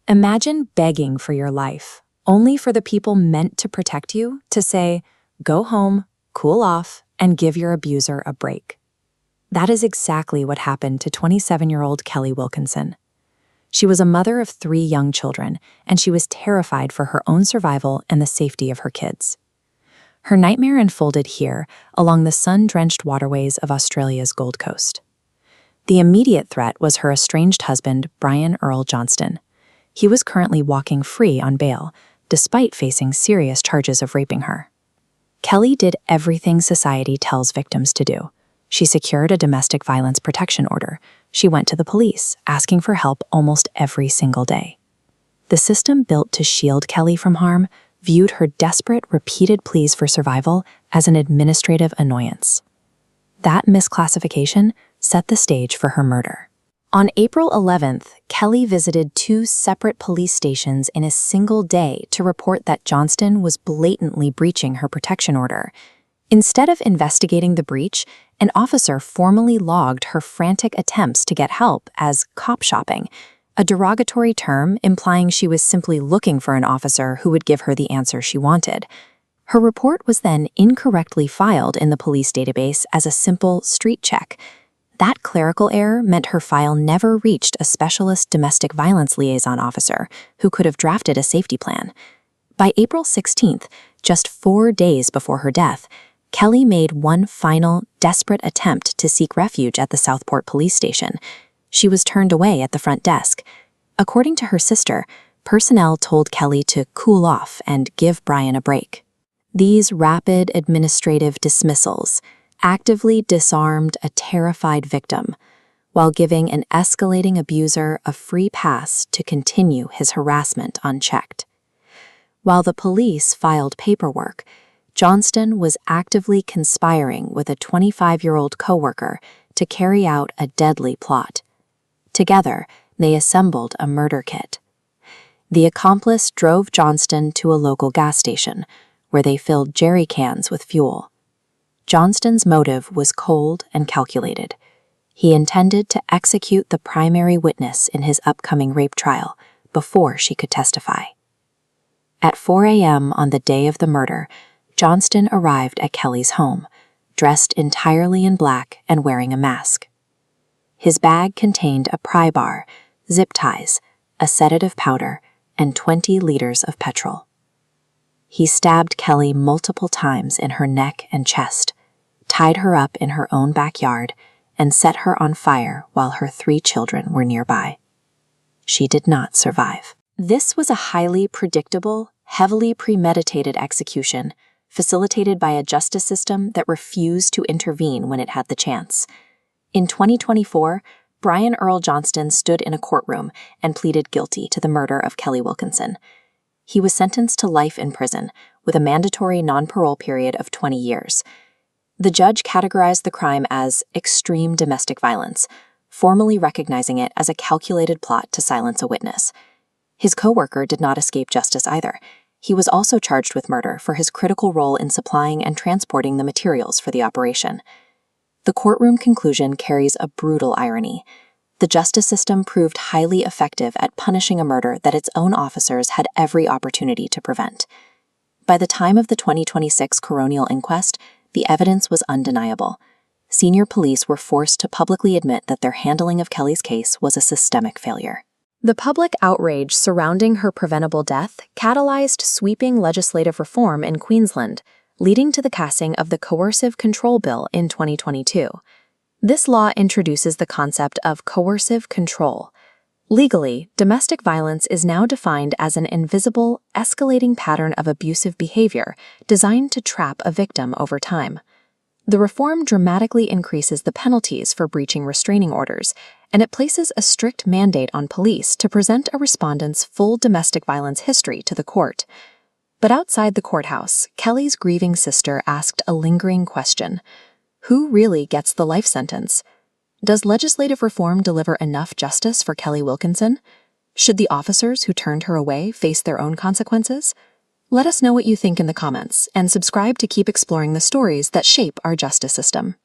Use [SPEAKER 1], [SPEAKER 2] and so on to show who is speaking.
[SPEAKER 1] Imagine begging for your life, only for the people meant to protect you to say, go home, cool off, and give your abuser a break. That is exactly what happened to 27-year-old Kelly Wilkinson. She was a mother of 3 young children, and she was terrified for her own survival and the safety of her kids. Her nightmare unfolded here, along the sun-drenched waterways of Australia's Gold Coast. The immediate threat was her estranged husband, Brian Earl Johnston. He was currently walking free on bail, despite facing serious charges of raping her. Kelly did everything society tells victims to do. She secured a domestic violence protection order. She went to the police, asking for help almost every single day. The system built to shield Kelly from harm viewed her desperate, repeated pleas for survival as an administrative annoyance. That misclassification set the stage for her murder. On April 11th, Kelly visited 2 separate police stations in a single day to report that Johnston was blatantly breaching her protection order. Instead of investigating the breach, an officer formally logged her frantic attempts to get help as cop shopping, a derogatory term implying she was simply looking for an officer who would give her the answer she wanted. Her report was then incorrectly filed in the police database as a simple street check. That clerical error meant her file never reached a specialist domestic violence liaison officer who could have drafted a safety plan. By April 16th, just 4 days before her death, Kelly made one final, desperate attempt to seek refuge at the Southport police station. She was turned away at the front desk. According to her sister, personnel told Kelly to cool off and give Brian a break. These rapid administrative dismissals actively disarmed a terrified victim, while giving an escalating abuser a free pass to continue his harassment unchecked. While the police filed paperwork, Johnston was actively conspiring with a 25-year-old coworker to carry out a deadly plot. Together, they assembled a murder kit. The accomplice drove Johnston to a local gas station, where they filled jerry cans with fuel. Johnston's motive was cold and calculated. He intended to execute the primary witness in his upcoming rape trial before she could testify. At 4 a.m. on the day of the murder, Johnston arrived at Kelly's home, dressed entirely in black and wearing a mask. His bag contained a pry bar, zip ties, a sedative powder, and 20 liters of petrol. He stabbed Kelly multiple times in her neck and chest, tied her up in her own backyard, and set her on fire while her 3 children were nearby. She did not survive. This was a highly predictable, heavily premeditated execution, facilitated by a justice system that refused to intervene when it had the chance. In 2024, Brian Earl Johnston stood in a courtroom and pleaded guilty to the murder of Kelly Wilkinson. He was sentenced to life in prison, with a mandatory non-parole period of 20 years. The judge categorized the crime as extreme domestic violence, formally recognizing it as a calculated plot to silence a witness. His coworker did not escape justice either. He was also charged with murder for his critical role in supplying and transporting the materials for the operation. The courtroom conclusion carries a brutal irony. The justice system proved highly effective at punishing a murder that its own officers had every opportunity to prevent. By the time of the 2026 coronial inquest, the evidence was undeniable. Senior police were forced to publicly admit that their handling of Kelly's case was a systemic failure. The public outrage surrounding her preventable death catalyzed sweeping legislative reform in Queensland, leading to the passing of the Coercive Control Bill in 2022. This law introduces the concept of coercive control. Legally, domestic violence is now defined as an invisible, escalating pattern of abusive behavior designed to trap a victim over time. The reform dramatically increases the penalties for breaching restraining orders, and it places a strict mandate on police to present a respondent's full domestic violence history to the court. But outside the courthouse, Kelly's grieving sister asked a lingering question. Who really gets the life sentence? Does legislative reform deliver enough justice for Kelly Wilkinson? Should the officers who turned her away face their own consequences? Let us know what you think in the comments, and subscribe to keep exploring the stories that shape our justice system.